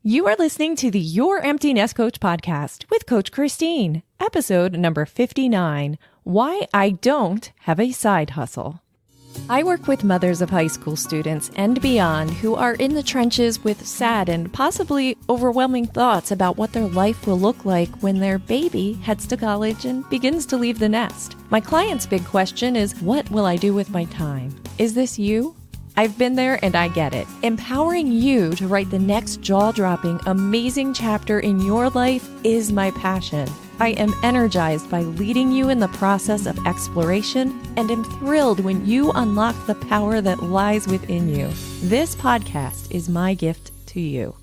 You are listening to the Your Empty Nest Coach podcast with Coach Christine, episode number 59, Why I Don't Have a Side Hustle. I work with mothers of high school students and beyond who are in the trenches with sad and possibly overwhelming thoughts about what their life will look like when their baby heads to college and begins to leave the nest. My client's big question is, what will I do with my time? Is this you? I've been there and I get it. Empowering you to write the next jaw-dropping, amazing chapter in your life is my passion. I am energized by leading you in the process of exploration and am thrilled when you unlock the power that lies within you. This podcast is my gift to you.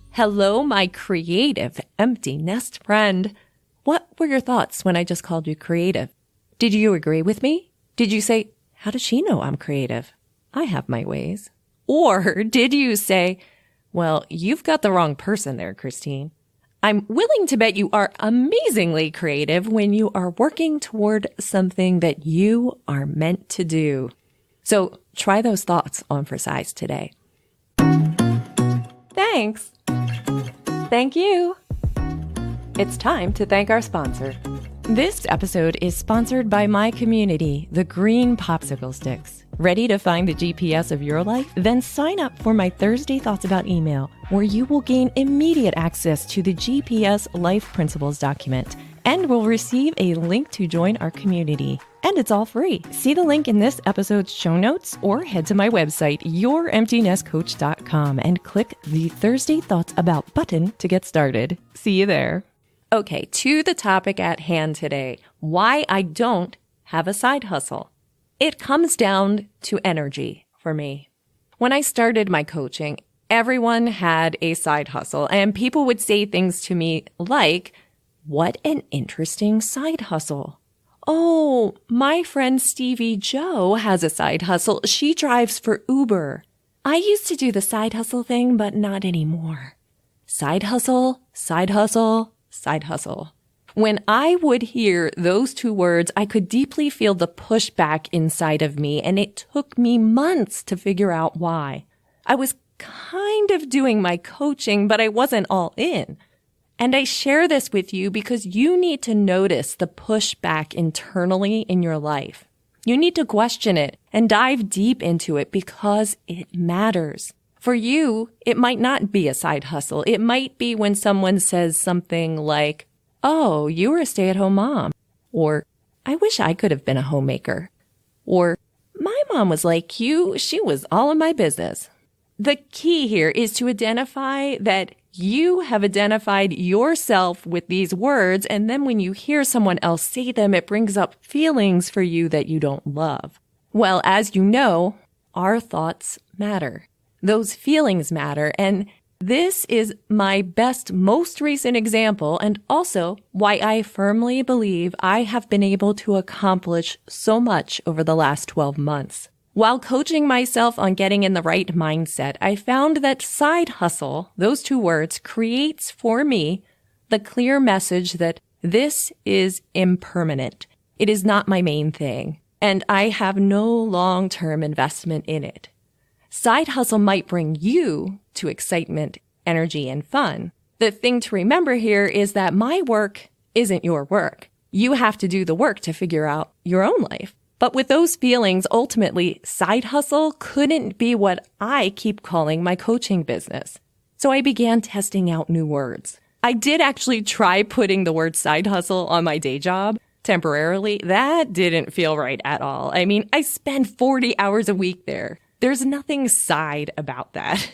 Hello, my creative empty nest friend. What were your thoughts when I just called you creative? Did you agree with me? Did you say, how does she know I'm creative? I have my ways. Or did you say, well, you've got the wrong person there, Christine. I'm willing to bet you are amazingly creative when you are working toward something that you are meant to do. So try those thoughts on for size today. Thanks. Thank you. It's time to thank our sponsor. This episode is sponsored by my community, the Green Popsicle Sticks. Ready to find the GPS of your life? Then sign up for my Thursday Thoughts About email, where you will gain immediate access to the GPS Life Principles document and will receive a link to join our community. And it's all free. See the link in this episode's show notes or head to my website, youremptynestcoach.com, and click the Thursday Thoughts About button to get started. See you there. Okay, to the topic at hand today, why I don't have a side hustle. It comes down to energy for me. When I started my coaching, everyone had a side hustle, and people would say things to me like, what an interesting side hustle. Oh, my friend Stevie Jo has a side hustle. She drives for Uber. I used to do the side hustle thing, but not anymore. Side hustle, side hustle, side hustle. When I would hear those two words, I could deeply feel the pushback inside of me, and it took me months to figure out why. I was kind of doing my coaching, but I wasn't all in. And I share this with you because you need to notice the pushback internally in your life. You need to question it and dive deep into it because it matters. For you, it might not be a side hustle. It might be when someone says something like, oh, you were a stay-at-home mom. Or, I wish I could have been a homemaker. Or, my mom was like you. She was all in my business. The key here is to identify that you have identified yourself with these words, and then when you hear someone else say them, it brings up feelings for you that you don't love. Well, as you know, our thoughts matter. Those feelings matter, and this is my best, most recent example, and also why I firmly believe I have been able to accomplish so much over the last 12 months. While coaching myself on getting in the right mindset, I found that side hustle, those two words, creates for me the clear message that this is impermanent. It is not my main thing, and I have no long-term investment in it. Side hustle might bring you to excitement, energy, and fun. The thing to remember here is that my work isn't your work. You have to do the work to figure out your own life. But with those feelings, ultimately, side hustle couldn't be what I keep calling my coaching business. So I began testing out new words. I did actually try putting the word side hustle on my day job temporarily. That didn't feel right at all. I mean, I spend 40 hours a week there. There's nothing side about that.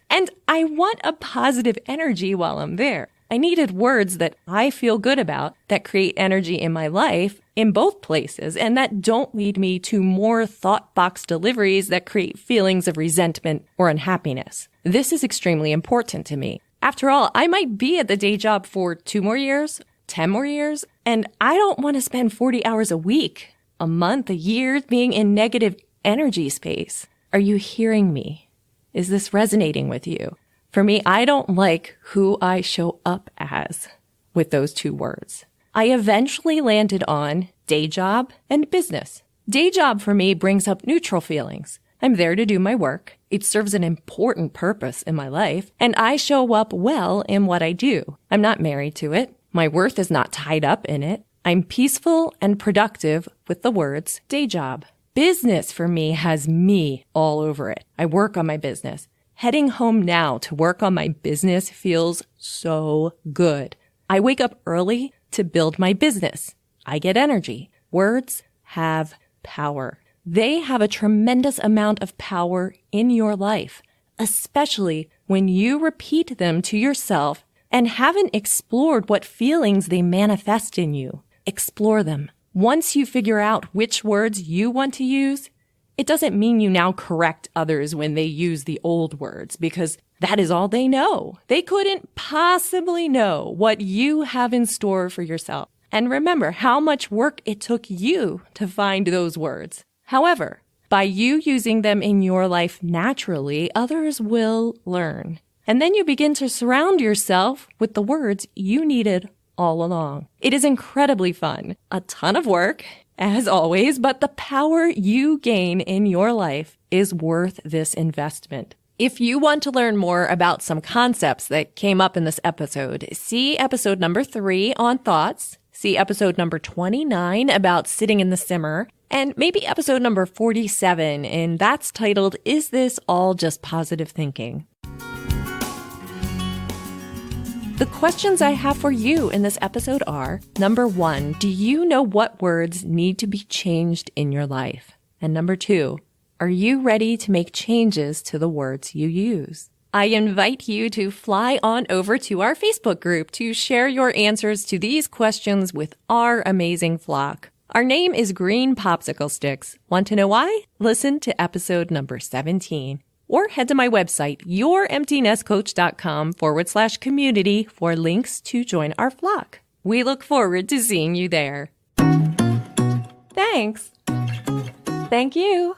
And I want a positive energy while I'm there. I needed words that I feel good about, that create energy in my life in both places, and that don't lead me to more thought box deliveries that create feelings of resentment or unhappiness. This is extremely important to me. After all, I might be at the day job for 2 more years, 10 more years, and I don't want to spend 40 hours a week, a month, a year being in negative energy space. Are you hearing me? Is this resonating with you? For me, I don't like who I show up as with those two words. I eventually landed on day job and business. Day job for me brings up neutral feelings. I'm there to do my work. It serves an important purpose in my life, and I show up well in what I do. I'm not married to it. My worth is not tied up in it. I'm peaceful and productive with the words day job. Business for me has me all over it. I work on my business. Heading home now to work on my business feels so good. I wake up early to build my business. I get energy. Words have power. They have a tremendous amount of power in your life, especially when you repeat them to yourself and haven't explored what feelings they manifest in you. Explore them. Once you figure out which words you want to use, it doesn't mean you now correct others when they use the old words, because that is all they know. They couldn't possibly know what you have in store for yourself. And remember how much work it took you to find those words. However, by you using them in your life naturally, others will learn. And then you begin to surround yourself with the words you needed all along. It is incredibly fun, a ton of work, as always, but the power you gain in your life is worth this investment. If you want to learn more about some concepts that came up in this episode, see episode number 3 on thoughts, see episode number 29 about sitting in the simmer, and maybe episode number 47, and that's titled, Is This All Just Positive Thinking? The questions I have for you in this episode are, number 1, do you know what words need to be changed in your life? And number 2, are you ready to make changes to the words you use? I invite you to fly on over to our Facebook group to share your answers to these questions with our amazing flock. Our name is Green Popsicle Sticks. Want to know why? Listen to episode number 17. Or head to my website, youremptynestcoach.com/community for links to join our flock. We look forward to seeing you there. Thanks. Thank you.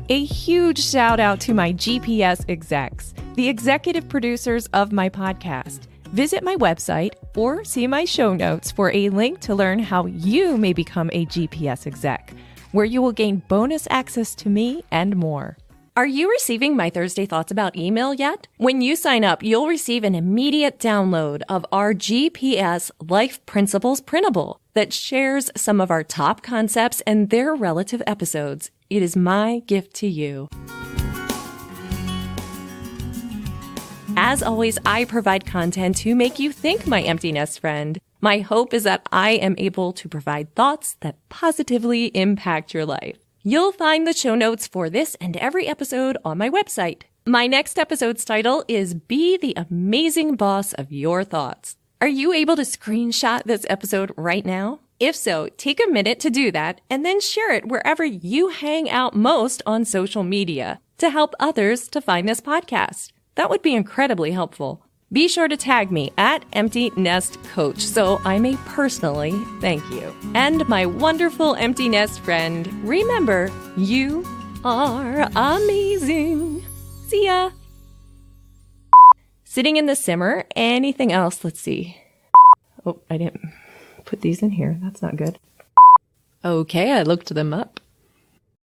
A huge shout out to my GPS execs, the executive producers of my podcast. Visit my website or see my show notes for a link to learn how you may become a GPS exec, where you will gain bonus access to me and more. Are you receiving my Thursday Thoughts About email yet? When you sign up, you'll receive an immediate download of our GPS Life Principles printable that shares some of our top concepts and their relative episodes. It is my gift to you. As always, I provide content to make you think, my empty nest friend. My hope is that I am able to provide thoughts that positively impact your life. You'll find the show notes for this and every episode on my website. My next episode's title is Be the Amazing Boss of Your Thoughts. Are you able to screenshot this episode right now? If so, take a minute to do that and then share it wherever you hang out most on social media to help others to find this podcast. That would be incredibly helpful. Be sure to tag me at Empty Nest Coach so I may personally thank you. And my wonderful empty nest friend, remember, you are amazing. See ya. Sitting in the simmer. Anything else? Let's see. Oh, I didn't put these in here. That's not good. Okay, I looked them up.